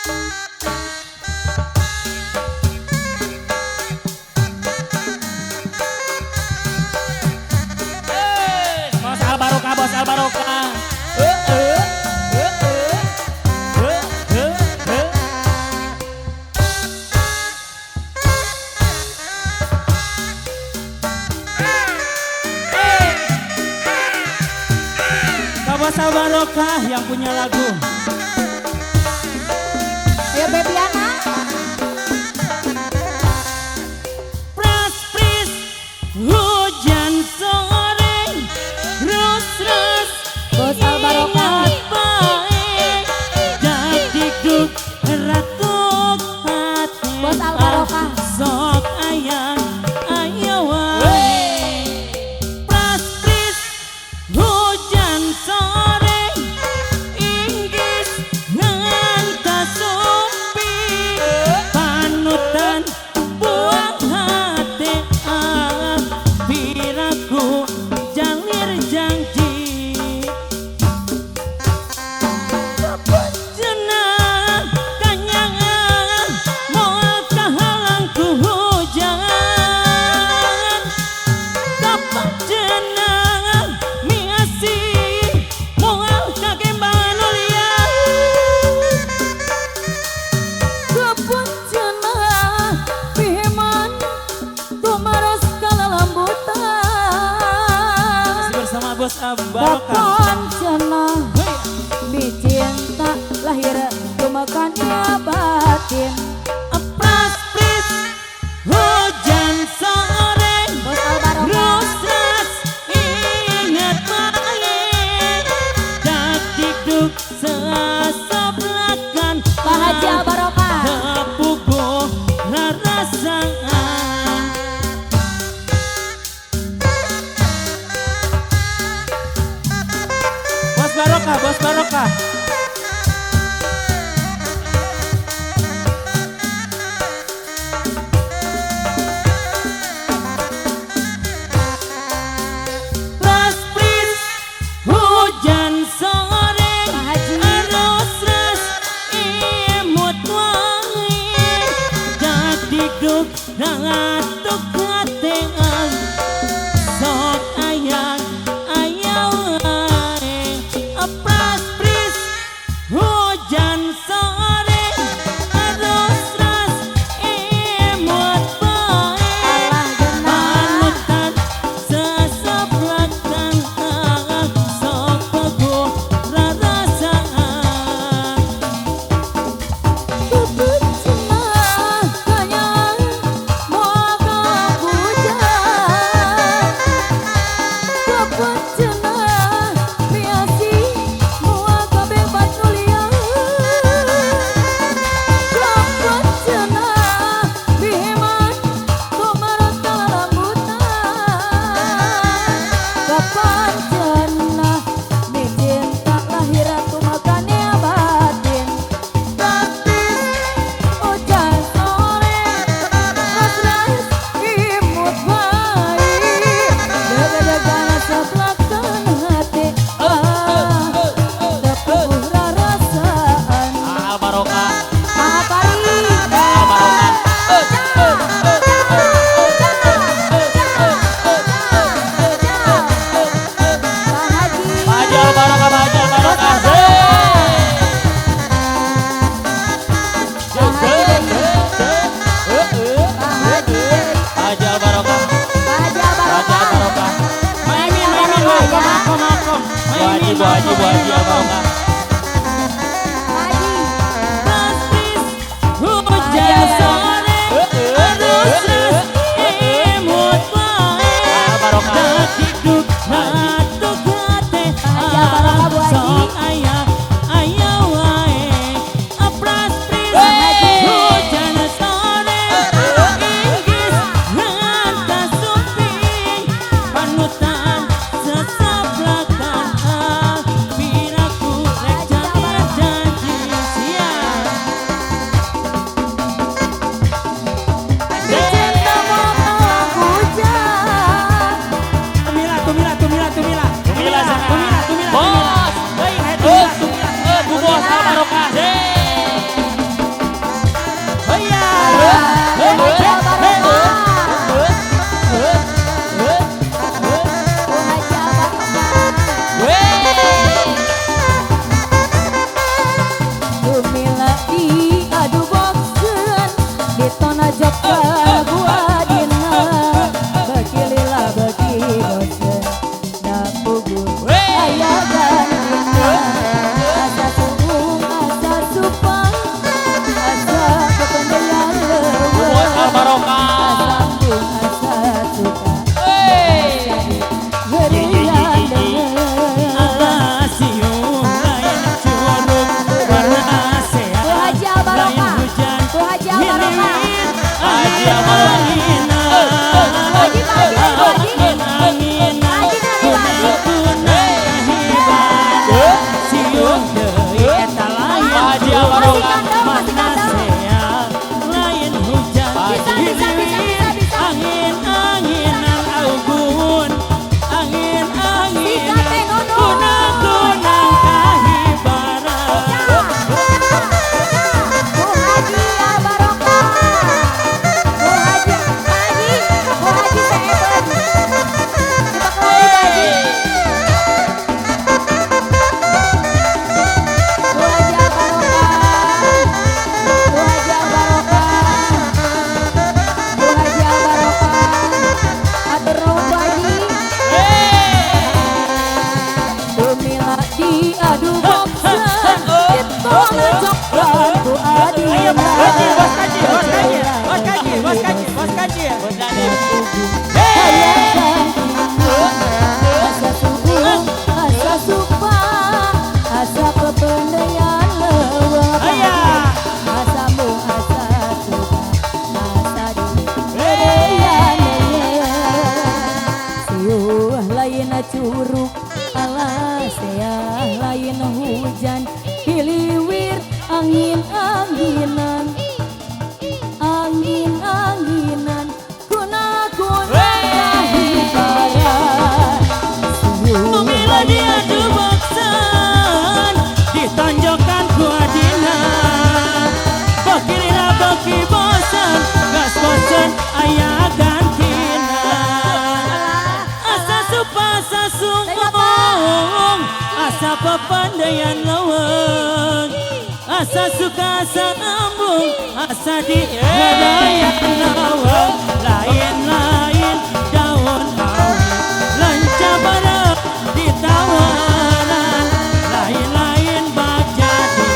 Bos Al Barokah, Bos Al Barokah. Bos Al Barokah yang punya lagu. Ayo baby Ana. Pras pris hujan sore, rus Bos Al Barokah. dikduk ratuk hati. Bos Al Barokah. Sok ayang ayo wae. Pras pris hujan sore, inggis ngan kasumpi, panutan buang hati piraku jalir janji. Jenang kanyangan moal kahalang ku hujan, dapat jenang miasi moal kakembangan ulian. Gapun cenah piheman tumaros kala lambutan. Masih bersama Bos Al Barokah. Gapun cenah bicinta lahir tumakannya batin. Pras pris hujan sore, Bos Al Barokah. rus ingat baik, dak dikduk seasablakan. Pak Haji Al Barokah. Tepuguh rarasaan. Bos Barokah, Bos Barokah. Pras pris hujan sore, Pak Haji. arus ras imut wangi, dak dikduk rangatuk katean. Sok ayang ayang wae. Pras pris hujan sore, arus ras imut wae, panutan sesaplakan sok peguh rarasaan. Gapun cenah kanyang moal kala hujan. Gapun cenah miasi moal kabebas nulian. Gapun cenah piheman tumaros kala lambutan. Gapun cenah bicinta lahir tumakannya batin. Hujan sore, ras-ras imut baik, jaga-jaga sablakan hati, tepuguh rarasaan. Al Barokah. Mahapari. Al Barokah. Pak Haji. Pak Haji Al Barokah, Pak Haji Al Barokah. Pak Haji. Pak Haji. Pak Haji Al Barokah. Pak Haji Al Pak Haji Al Barokah. Barokah. Maimin, Maimin, makom, makom. Bu Haji Bu Haji Al Barokah. Pak Haji. Pras pris hujan sore, arus ras imut wae, Al Barokah. dak dikduk ratuk hati. Haji Al Barokah, Bu Haji. Sok ayah ayah wae. Pras pris Haji. hujan sore, inggis ngan kasumpi, panutan sesaplakan piraku musim hujan hiliwir angin-anginan angin-anginan guna-guna hibaran Memila dia dubaksan ditonjokkan ku adina Bakirilah baki bosan gas bosan ayah gantina Asa supa asa sunggung asa pepandaian lawang Asa suka asa ambung asa di hadayan lawang Lain-lain daun awi lenca bareng di tawaran Lain-lain bak jadi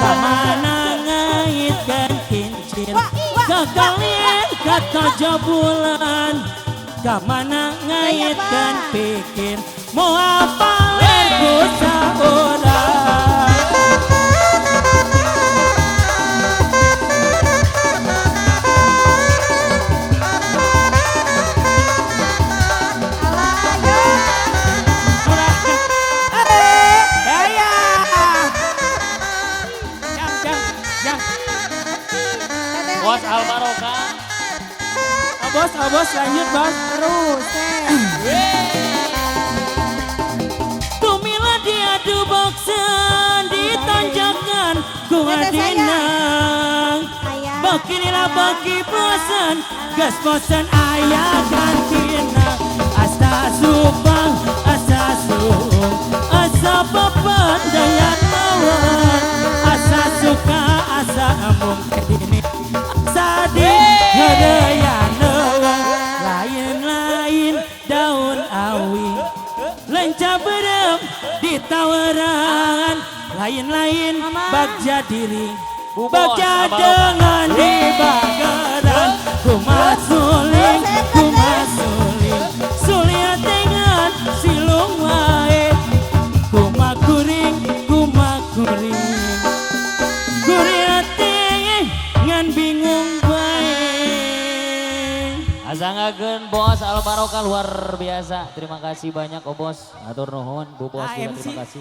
Kamana ngaitkan kincir Kekalian kata jabulan Kamana ngaitkan pikir Mau apa lerku saurang Bos Albaroka. Bos lanjut bos terus Tumila diadu boksan ditanjakan ku adinang Bakinilah baki bosan gas bosan ayah gantina Asa subang asa suung asa pepandaian lawan Asa suka asa ambung kedini Asa di hadayan lawang Lain-lain daun awi lenca berem di tawaran Lain-lain bagja diri bagja dengan di bagaran Kumat suling suliat dengan silung wae Kumak kuring Kuriati ngan bingung bae Azangakeun Bos Albaroka luar biasa. Terima kasih banyak Oh Bos. Atur nuhun Bu Bos juga terima kasih.